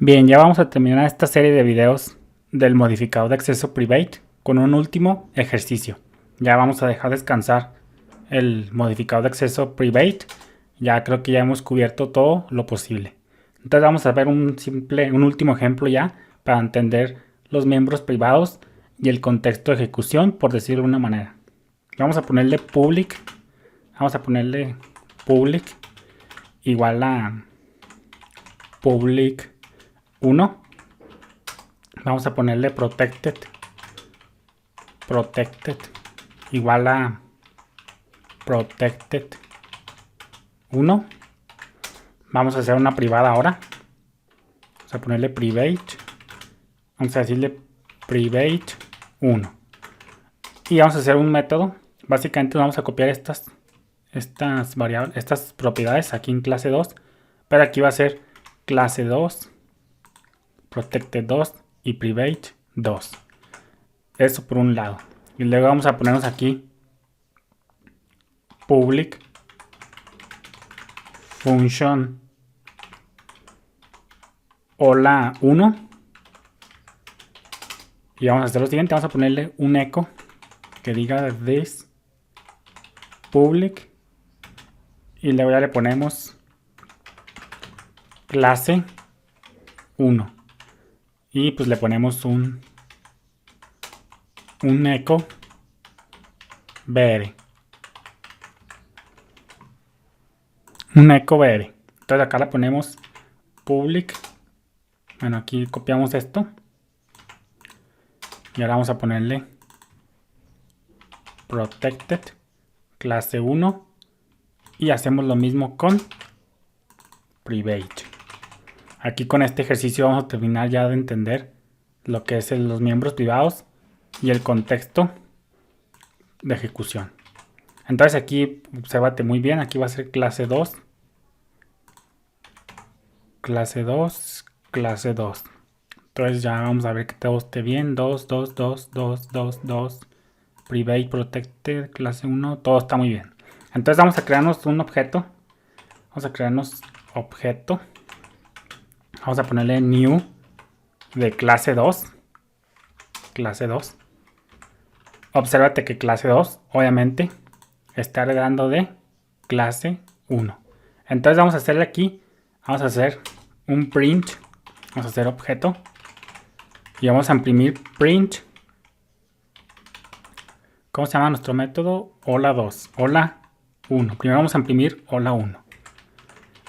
Bien, ya vamos a terminar esta serie de videos del modificador de acceso private con un último ejercicio. Ya vamos a dejar descansar el modificador de acceso private. Ya creo que ya hemos cubierto todo lo posible. Entonces vamos a ver un último ejemplo ya para entender los miembros privados y el contexto de ejecución, por decirlo de una manera. Vamos a ponerle public igual a public 1. Vamos a ponerle protected igual a protected 1. Vamos a hacer una privada ahora. Vamos a ponerle private. Vamos a decirle private 1. Y vamos a hacer un método. Básicamente vamos a copiar estas variables, estas propiedades aquí en clase 2. Pero aquí va a ser clase 2, protected 2 y private 2. Eso por un lado. Y luego vamos a ponernos aquí public function hola 1. Y vamos a hacer lo siguiente. Vamos a ponerle un echo que diga this public. Y luego ya le ponemos clase 1. Y pues le ponemos un echo br. Un echo br. Entonces acá le ponemos public. Bueno, aquí copiamos esto. Y ahora vamos a ponerle protected clase 1. Y hacemos lo mismo con private. Aquí con este ejercicio vamos a terminar ya de entender lo que es los miembros privados y el contexto de ejecución. Entonces aquí obsérvate muy bien, aquí va a ser clase 2, clase 2, clase 2. Entonces ya vamos a ver que todo esté bien. 2, 2, 2, 2, 2, 2. Private, protected, clase 1, todo está muy bien. Entonces vamos a crearnos un objeto. Vamos a crearnos objeto. Vamos a ponerle new de clase 2. Clase 2. Obsérvate que clase 2, obviamente, está heredando de clase 1. Entonces vamos a hacerle aquí, vamos a hacer un print. Vamos a hacer objeto. Y vamos a imprimir print. ¿Cómo se llama nuestro método? Hola 2. Hola 1. Primero vamos a imprimir hola 1.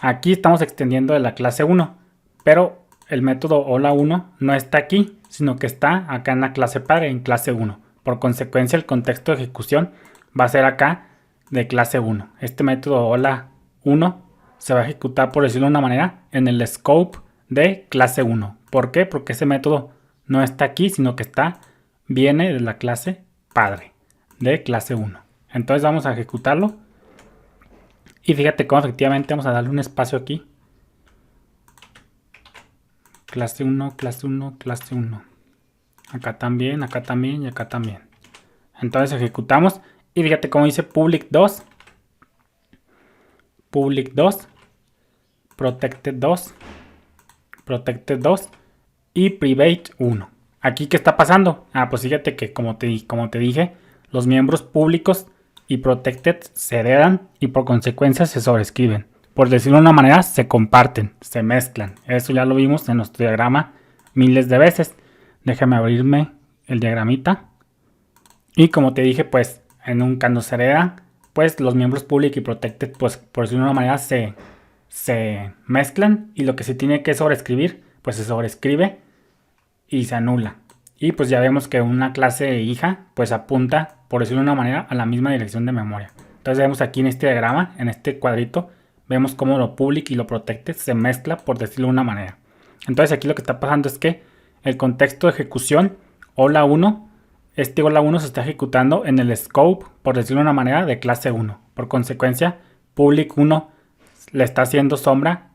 Aquí estamos extendiendo de la clase 1. Pero el método hola 1 no está aquí, sino que está acá en la clase padre, en clase 1. Por consecuencia, el contexto de ejecución va a ser acá de clase 1. Este método hola 1 se va a ejecutar, por decirlo de una manera, en el scope de clase 1. ¿Por qué? Porque ese método no está aquí, sino que viene de la clase padre, de clase 1. Entonces vamos a ejecutarlo. Y fíjate cómo efectivamente vamos a darle un espacio aquí. Clase 1, clase 1, clase 1. Acá también y acá también. Entonces ejecutamos. Y fíjate cómo dice public 2. Public 2. Protected 2. Protected 2. Y private 1. ¿Aquí qué está pasando? Pues fíjate que como te dije, los miembros públicos y protected se heredan y por consecuencia se sobrescriben. Por decirlo de una manera, se comparten, se mezclan. Eso ya lo vimos en nuestro diagrama miles de veces. Déjame abrirme el diagramita. Y como te dije, pues cuando se heredan, pues los miembros public y protected, pues por decirlo de una manera, se mezclan. Y lo que se tiene que sobrescribir, pues se sobrescribe y se anula. Y pues ya vemos que una clase hija pues apunta, por decirlo de una manera, a la misma dirección de memoria. Entonces vemos aquí en este diagrama, en este cuadrito, vemos cómo lo public y lo protected se mezcla, por decirlo de una manera. Entonces aquí lo que está pasando es que el contexto de ejecución hola 1, este hola 1 se está ejecutando en el scope, por decirlo de una manera, de clase 1. Por consecuencia, public 1 le está haciendo sombra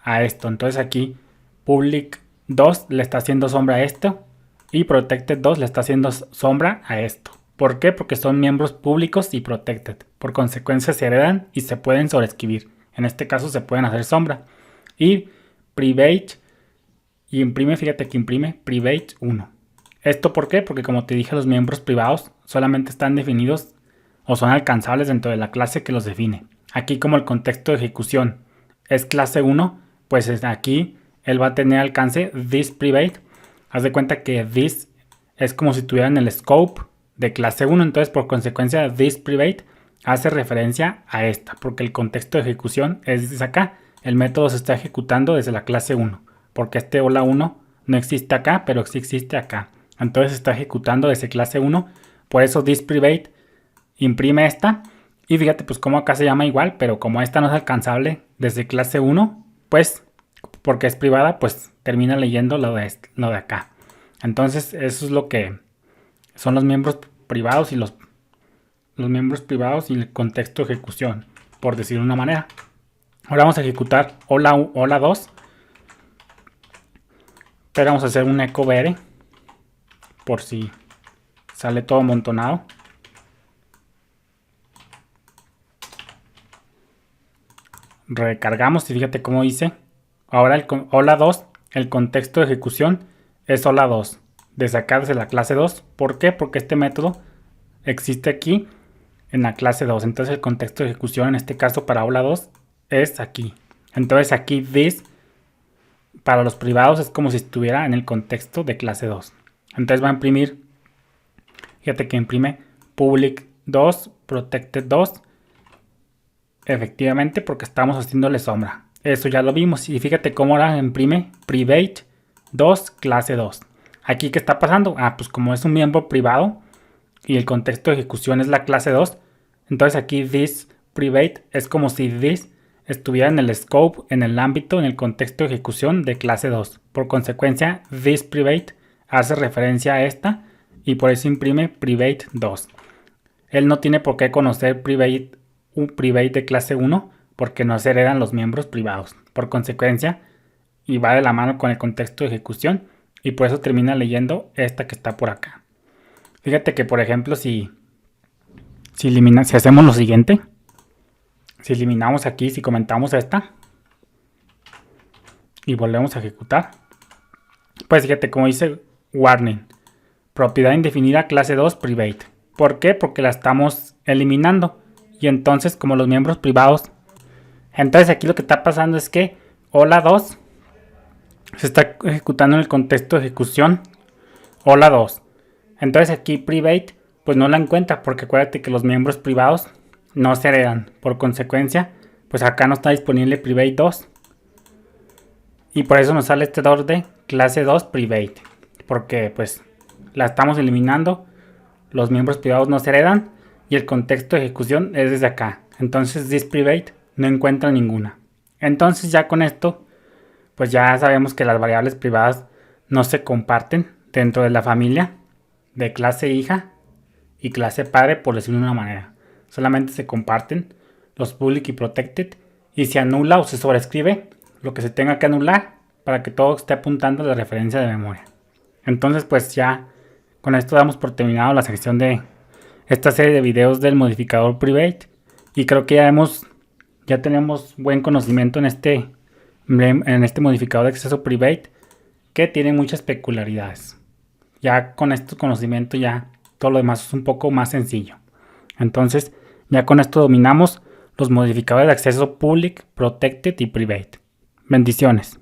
a esto. Entonces aquí public 2 le está haciendo sombra a esto y protected 2 le está haciendo sombra a esto. ¿Por qué? Porque son miembros públicos y protected. Por consecuencia se heredan y se pueden sobreescribir. En este caso se pueden hacer sombra. Y private y imprime, fíjate que imprime private 1. ¿Esto por qué? Porque como te dije, los miembros privados solamente están definidos o son alcanzables dentro de la clase que los define. Aquí como el contexto de ejecución es clase 1, pues aquí él va a tener alcance this private. Haz de cuenta que this es como si estuviera en el scope de clase 1, entonces por consecuencia this private hace referencia a esta, porque el contexto de ejecución es desde acá. El método se está ejecutando desde la clase 1, porque este hola 1 no existe acá, pero sí existe acá. Entonces se está ejecutando desde clase 1, por eso this private imprime esta. Y fíjate pues como acá se llama igual, pero como esta no es alcanzable desde clase 1, pues porque es privada, pues termina leyendo lo de acá. Entonces eso es lo que son los miembros privados y los miembros privados y el contexto de ejecución, por decirlo de una manera. Ahora vamos a ejecutar hola 2. Pero vamos a hacer un echo br por si sale todo amontonado. Recargamos y fíjate cómo hice. Ahora el hola 2, el contexto de ejecución es hola 2. Desde acá, desde la clase 2. ¿Por qué? Porque este método existe aquí en la clase 2. Entonces el contexto de ejecución en este caso para hola 2 es aquí. Entonces aquí this para los privados es como si estuviera en el contexto de clase 2. Entonces va a imprimir, fíjate que imprime public 2, protected 2. Efectivamente, porque estamos haciéndole sombra. Eso ya lo vimos. Y fíjate cómo ahora imprime private 2, clase 2. Aquí, ¿qué está pasando? Pues como es un miembro privado y el contexto de ejecución es la clase 2, entonces aquí this private es como si this estuviera en el scope, en el ámbito, en el contexto de ejecución de clase 2. Por consecuencia, this private hace referencia a esta y por eso imprime private 2. Él no tiene por qué conocer un private de clase 1 porque no se heredan los miembros privados. Por consecuencia, y va de la mano con el contexto de ejecución y por eso termina leyendo esta que está por acá. Fíjate que, por ejemplo, si hacemos lo siguiente, si eliminamos aquí, si comentamos esta y volvemos a ejecutar, pues fíjate como dice warning, propiedad indefinida clase 2 private. ¿Por qué? Porque la estamos eliminando. Y entonces, como los miembros privados, entonces aquí lo que está pasando es que hola 2 se está ejecutando en el contexto de ejecución hola 2. Entonces aquí private pues no la encuentra porque acuérdate que los miembros privados no se heredan. Por consecuencia, pues acá no está disponible private 2. Y por eso nos sale este error de clase 2 private. Porque pues la estamos eliminando. Los miembros privados no se heredan. Y el contexto de ejecución es desde acá. Entonces this private no encuentra ninguna. Entonces ya con esto, pues ya sabemos que las variables privadas no se comparten dentro de la familia de clase hija y clase padre, por decirlo de una manera. Solamente se comparten los public y protected y se anula o se sobrescribe lo que se tenga que anular para que todo esté apuntando a la referencia de memoria. Entonces pues ya con esto damos por terminado la sección de esta serie de videos del modificador private y creo que ya tenemos buen conocimiento en este modificador de acceso private que tiene muchas peculiaridades. Ya con este conocimiento ya todo lo demás es un poco más sencillo. Entonces ya con esto dominamos los modificadores de acceso public, protected y private. Bendiciones.